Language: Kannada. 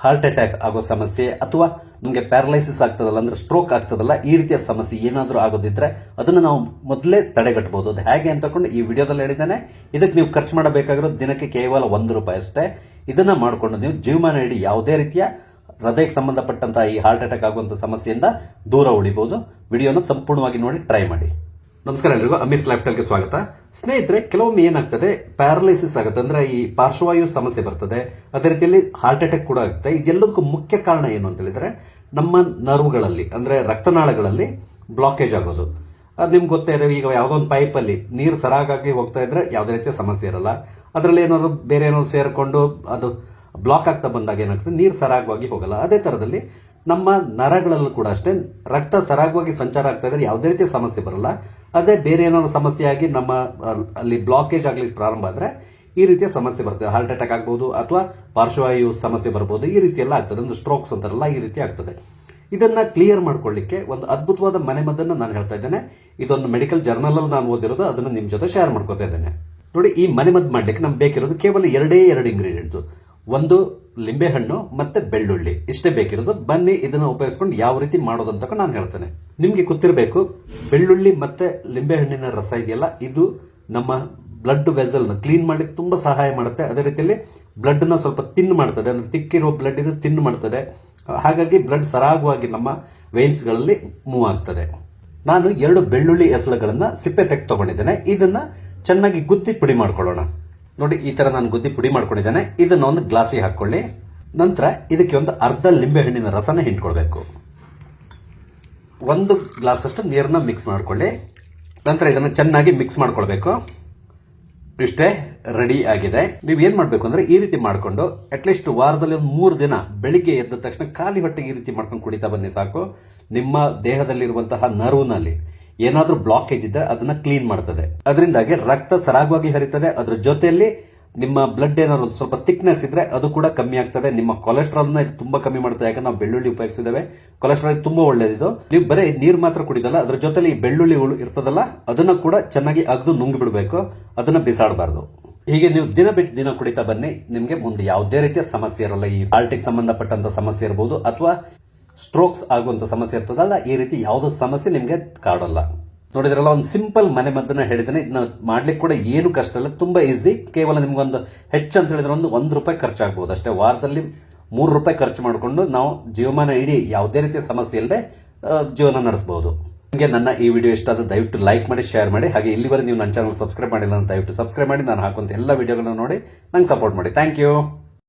ಹಾರ್ಟ್ ಅಟ್ಯಾಕ್ ಆಗೋ ಸಮಸ್ಯೆ ಅಥವಾ ನಮಗೆ ಪ್ಯಾರಲೈಸಿಸ್ ಆಗ್ತದಲ್ಲ ಅಂದ್ರೆ ಸ್ಟ್ರೋಕ್ ಆಗ್ತದಲ್ಲ ಈ ರೀತಿಯ ಸಮಸ್ಯೆ ಏನಾದರೂ ಆಗೋದಿದ್ರೆ ಅದನ್ನು ನಾವು ಮೊದಲೇ ತಡೆಗಟ್ಟಬಹುದು. ಅದು ಹೇಗೆ ಅಂತಕೊಂಡು ಈ ವಿಡಿಯೋದಲ್ಲಿ ಹೇಳಿದ್ದೇನೆ. ಇದಕ್ಕೆ ನೀವು ಖರ್ಚು ಮಾಡಬೇಕಾಗಿರೋದು ದಿನಕ್ಕೆ ಕೇವಲ ₹1 ಅಷ್ಟೇ. ಇದನ್ನ ಮಾಡಿಕೊಂಡು ನೀವು ಜೀವಮಾನ ಇಡೀ ಯಾವುದೇ ರೀತಿಯ ಹೃದಯಕ್ಕೆ ಸಂಬಂಧಪಟ್ಟಂತಹ ಈ ಹಾರ್ಟ್ ಅಟ್ಯಾಕ್ ಆಗುವಂತಹ ಸಮಸ್ಯೆಯಿಂದ ದೂರ ಉಳಿಬಹುದು. ವಿಡಿಯೋನ ಸಂಪೂರ್ಣವಾಗಿ ನೋಡಿ ಟ್ರೈ ಮಾಡಿ. ನಮಸ್ಕಾರ ಎಲ್ಲರಿಗೂ, ಅಮಿಸ್ ಲೈಫ್ ಸ್ಟೈಲ್ಗೆ ಸ್ವಾಗತ. ಸ್ನೇಹಿತರೆ, ಕೆಲವೊಮ್ಮೆ ಏನಾಗ್ತದೆ, ಪ್ಯಾರಲೈಸಿಸ್ ಆಗುತ್ತೆ ಅಂದ್ರೆ ಈ ಪಾರ್ಶ್ವವಾಯು ಸಮಸ್ಯೆ ಬರ್ತದೆ. ಅದೇ ರೀತಿಯಲ್ಲಿ ಹಾರ್ಟ್ ಅಟ್ಯಾಕ್ ಕೂಡ ಆಗುತ್ತೆ. ಇದೆಲ್ಲದಕ್ಕೂ ಮುಖ್ಯ ಕಾರಣ ಏನು ಅಂತ ಹೇಳಿದ್ರೆ ನಮ್ಮ ನರ್ವ್ಗಳಲ್ಲಿ ಅಂದ್ರೆ ರಕ್ತನಾಳಗಳಲ್ಲಿ ಬ್ಲಾಕೇಜ್ ಆಗೋದು. ನಿಮ್ಗೆ ಗೊತ್ತೇ ಇದೆ, ಈಗ ಯಾವುದೋ ಒಂದು ಪೈಪಲ್ಲಿ ನೀರು ಸರಾಗಾಗಿ ಹೋಗ್ತಾ ಇದ್ರೆ ಯಾವುದೇ ರೀತಿಯ ಸಮಸ್ಯೆ ಇರಲ್ಲ. ಅದರಲ್ಲಿ ಏನಾದ್ರು ಬೇರೆ ಏನಾದ್ರು ಸೇರಿಕೊಂಡು ಅದು ಬ್ಲಾಕ್ ಆಗ್ತಾ ಬಂದಾಗ ಏನಾಗ್ತದೆ, ನೀರು ಸರಾಗವಾಗಿ ಹೋಗಲ್ಲ. ಅದೇ ತರದಲ್ಲಿ ನಮ್ಮ ನರಗಳಲ್ಲೂ ಕೂಡ ಅಷ್ಟೇ ರಕ್ತ ಸರಾಗವಾಗಿ ಸಂಚಾರ ಆಗ್ತಾ ಇದ್ರೆ ಯಾವುದೇ ರೀತಿಯ ಸಮಸ್ಯೆ ಬರಲ್ಲ. ಅದೇ ಬೇರೆ ಏನಾದ್ರು ಸಮಸ್ಯೆ ಆಗಿ ನಮ್ಮ ಅಲ್ಲಿ ಬ್ಲಾಕೇಜ್ ಆಗ್ಲಿಕ್ಕೆ ಪ್ರಾರಂಭ ಆದ್ರೆ ಈ ರೀತಿಯ ಸಮಸ್ಯೆ ಬರ್ತದೆ. ಹಾರ್ಟ್ ಅಟ್ಯಾಕ್ ಆಗ್ಬಹುದು ಅಥವಾ ಪಾರ್ಶ್ವವಾಯು ಸಮಸ್ಯೆ ಬರ್ಬೋದು. ಈ ರೀತಿ ಎಲ್ಲ ಆಗ್ತದೆ, ಒಂದು ಸ್ಟ್ರೋಕ್ಸ್ ಅಂತಾರಲ್ಲ ಈ ರೀತಿ ಆಗ್ತದೆ. ಇದನ್ನ ಕ್ಲಿಯರ್ ಮಾಡ್ಕೊಳ್ಳಿಕ್ಕೆ ಒಂದು ಅದ್ಭುತವಾದ ಮನೆಮದ್ದನ್ನು ನಾನು ಹೇಳ್ತಾ ಇದ್ದೇನೆ. ಇದೊಂದು ಮೆಡಿಕಲ್ ಜರ್ನಲ್ ಅಲ್ಲಿ ನಾನು ಓದಿರೋದು, ಅದನ್ನು ನಿಮ್ ಜೊತೆ ಶೇರ್ ಮಾಡ್ಕೋತಾ ಇದ್ದೇನೆ. ನೋಡಿ, ಈ ಮನೆಮದ್ದು ಮಾಡ್ಲಿಕ್ಕೆ ನಮ್ಗೆ ಬೇಕಿರೋದು ಕೇವಲ ಎರಡೇ ಇಂಗ್ರೀಡಿಯೆಂಟ್ಸ್. ಒಂದು ಲಿಂಬೆಹಣ್ಣು ಮತ್ತೆ ಬೆಳ್ಳುಳ್ಳಿ, ಇಷ್ಟೇ ಬೇಕಿರೋದು. ಬನ್ನಿ ಇದನ್ನು ಉಪಯೋಗಿಸ್ಕೊಂಡು ಯಾವ ರೀತಿ ಮಾಡೋದು ಅಂತ ನಾನು ಹೇಳ್ತೇನೆ. ನಿಮ್ಗೆ ಗೊತ್ತಿರಬೇಕು, ಬೆಳ್ಳುಳ್ಳಿ ಮತ್ತೆ ಲಿಂಬೆಹಣ್ಣಿನ ರಸ ಇದೆಯಲ್ಲ, ಇದು ನಮ್ಮ ಬ್ಲಡ್ ವೆಸಲ್ ನ ಕ್ಲೀನ್ ಮಾಡ್ಲಿಕ್ಕೆ ತುಂಬಾ ಸಹಾಯ ಮಾಡುತ್ತೆ. ಅದೇ ರೀತಿಯಲ್ಲಿ ಬ್ಲಡ್ ನ ಸ್ವಲ್ಪ ತಿನ್ ಮಾಡ್ತದೆ, ಅಂದ್ರೆ ತಿಕ್ಕಿರುವ ಬ್ಲಡ್ ಇದು ತಿನ್ ಮಾಡ್ತದೆ. ಹಾಗಾಗಿ ಬ್ಲಡ್ ಸರಾಗವಾಗಿ ನಮ್ಮ ವೇನ್ಸ್ ಗಳಲ್ಲಿ ಮೂವ್ ಆಗ್ತದೆ. ನಾನು 2 ಬೆಳ್ಳುಳ್ಳಿ ಎಸಳುಗಳನ್ನ ಸಿಪ್ಪೆ ತೆಗೆದು ತಗೊಂಡಿದ್ದೇನೆ. ಇದನ್ನ ಚೆನ್ನಾಗಿ ಗುದ್ದಿ ಪುಡಿ ಮಾಡ್ಕೊಳ್ಳೋಣ. ನೋಡಿ, ಈ ತರ ನಾನು ಗುದ್ದಿ ಪುಡಿ ಮಾಡ್ಕೊಂಡಿದ್ದೇನೆ. ಇದನ್ನ ಒಂದು ಗ್ಲಾಸಿಗೆ ಹಾಕೊಳ್ಳಿ. ನಂತರ ಇದಕ್ಕೆ ಒಂದು ಅರ್ಧ ಲಿಂಬೆ ಹಣ್ಣಿನ ರಸನ ಹಿಂಡ್ಕೊಳ್ಬೇಕು. 1 ಗ್ಲಾಸ್ ಅಷ್ಟು ನೀರನ್ನ ಮಿಕ್ಸ್ ಮಾಡ್ಕೊಳ್ಳಿ. ನಂತರ ಇದನ್ನು ಚೆನ್ನಾಗಿ ಮಿಕ್ಸ್ ಮಾಡ್ಕೊಳ್ಬೇಕು. ಇಷ್ಟೇ ರೆಡಿ ಆಗಿದೆ. ನೀವು ಏನ್ ಮಾಡ್ಬೇಕು ಅಂದ್ರೆ ಈ ರೀತಿ ಮಾಡ್ಕೊಂಡು ಅಟ್ಲೀಸ್ಟ್ ವಾರದಲ್ಲಿ ಒಂದು 3 ದಿನ ಬೆಳಿಗ್ಗೆ ಎದ್ದ ತಕ್ಷಣ ಖಾಲಿ ಹೊಟ್ಟೆಗೆ ಈ ರೀತಿ ಮಾಡ್ಕೊಂಡು ಕುಡಿತಾ ಬನ್ನಿ ಸಾಕು. ನಿಮ್ಮ ದೇಹದಲ್ಲಿರುವಂತಹ ನರ್ವ್ನಲ್ಲಿ ಏನಾದ್ರೂ ಬ್ಲಾಕೇಜ್ ಇದ್ರೆ ಅದನ್ನ ಕ್ಲೀನ್ ಮಾಡ್ತದೆ. ಅದರಿಂದಾಗಿ ರಕ್ತ ಸರಾಗವಾಗಿ ಹರಿತದೆ. ಅದ್ರ ಜೊತೆಯಲ್ಲಿ ನಿಮ್ಮ ಬ್ಲಡ್ ಏನಾದ್ರು ಸ್ವಲ್ಪ ಥಿಕ್ನೆಸ್ ಇದ್ರೆ ಅದು ಕೂಡ ಕಮ್ಮಿ ಆಗ್ತದೆ. ನಿಮ್ಮ ಕೊಲೆಸ್ಟ್ರಾಲ್ ನ ತುಂಬಾ ಕಮ್ಮಿ ಮಾಡ್ತದೆ. ಯಾಕಂದ್ರೆ ನಾವು ಬೆಳ್ಳುಳ್ಳಿ ಉಪಯೋಗಿಸಿದ್ದೇವೆ. ಕೊಲೆಸ್ಟ್ರಾಲ್ ತುಂಬಾ ಒಳ್ಳೇದಿದು. ನೀವು ಬರೀ ನೀರು ಮಾತ್ರ ಕುಡಿದಲ್ಲ, ಅದ್ರ ಜೊತೆಲಿ ಈ ಬೆಳ್ಳುಳ್ಳಿ ಇರ್ತದಲ್ಲ ಅದನ್ನ ಕೂಡ ಚೆನ್ನಾಗಿ ಅಗ್ದು ನುಂಗಿ ಬಿಡಬೇಕು. ಅದನ್ನ ಬಿಸಾಡಬಾರ್ದು. ಹೀಗೆ ನೀವು ದಿನ ಬಿಟ್ಟು ದಿನ ಕುಡಿತಾ ಬನ್ನಿ. ನಿಮ್ಗೆ ಮುಂದೆ ಯಾವುದೇ ರೀತಿಯ ಸಮಸ್ಯೆ ಇರಲ್ಲ. ಈ ಹಾರ್ಟಿಗೆ ಸಂಬಂಧಪಟ್ಟಂತ ಸಮಸ್ಯೆ ಇರಬಹುದು ಅಥವಾ ಸ್ಟ್ರೋಕ್ಸ್ ಆಗುವಂತ ಸಮಸ್ಯೆ ಇರ್ತದಲ್ಲ, ಈ ರೀತಿ ಯಾವುದೋ ಸಮಸ್ಯೆ ನಿಮ್ಗೆ ಕಾಡಲ್ಲ. ನೋಡಿದ್ರಲ್ಲ, ಒಂದು ಸಿಂಪಲ್ ಮನೆ ಮದ್ದನ್ನ ಹೇಳಿದ್ದೇನೆ. ಇದನ್ನ ಮಾಡ್ಲಿಕ್ಕೆ ಕೂಡ ಏನು ಕಷ್ಟ ಇಲ್ಲ, ತುಂಬಾ ಈಸಿ. ಕೇವಲ ನಿಮ್ಗೊಂದು ಹೆಚ್ಚು ಅಂತ ಹೇಳಿದ್ರೆ ಒಂದು ₹1 ಖರ್ಚಾಗಬಹುದು ಅಷ್ಟೇ. ವಾರದಲ್ಲಿ ₹3 ಖರ್ಚು ಮಾಡಿಕೊಂಡು ನಾವು ಜೀವಮಾನ ಇಡೀ ಯಾವುದೇ ರೀತಿಯ ಸಮಸ್ಯೆ ಇಲ್ಲದೆ ಜೀವನ ನಡೆಸಬಹುದು. ನಿಮಗೆ ನನ್ನ ಈ ವಿಡಿಯೋ ಇಷ್ಟ ಆದ್ರೆ ದಯವಿಟ್ಟು ಲೈಕ್ ಮಾಡಿ, ಶೇರ್ ಮಾಡಿ. ಹಾಗೆ ಇಲ್ಲಿವರೆಗೆ ನೀವು ನನ್ನ ಚಾನಲ್ ಸಬ್ಸ್ಕ್ರೈಬ್ ಮಾಡಿಲ್ಲ ಅಂತ ದಯವಿಟ್ಟು ಸಬ್ಸ್ಕ್ರೈಬ್ ಮಾಡಿ. ನಾನು ಹಾಕುವಂತ ಎಲ್ಲ ವಿಡಿಯೋಗಳನ್ನ ನೋಡಿ ನಂಗೆ ಸಪೋರ್ಟ್ ಮಾಡಿ. Thank you.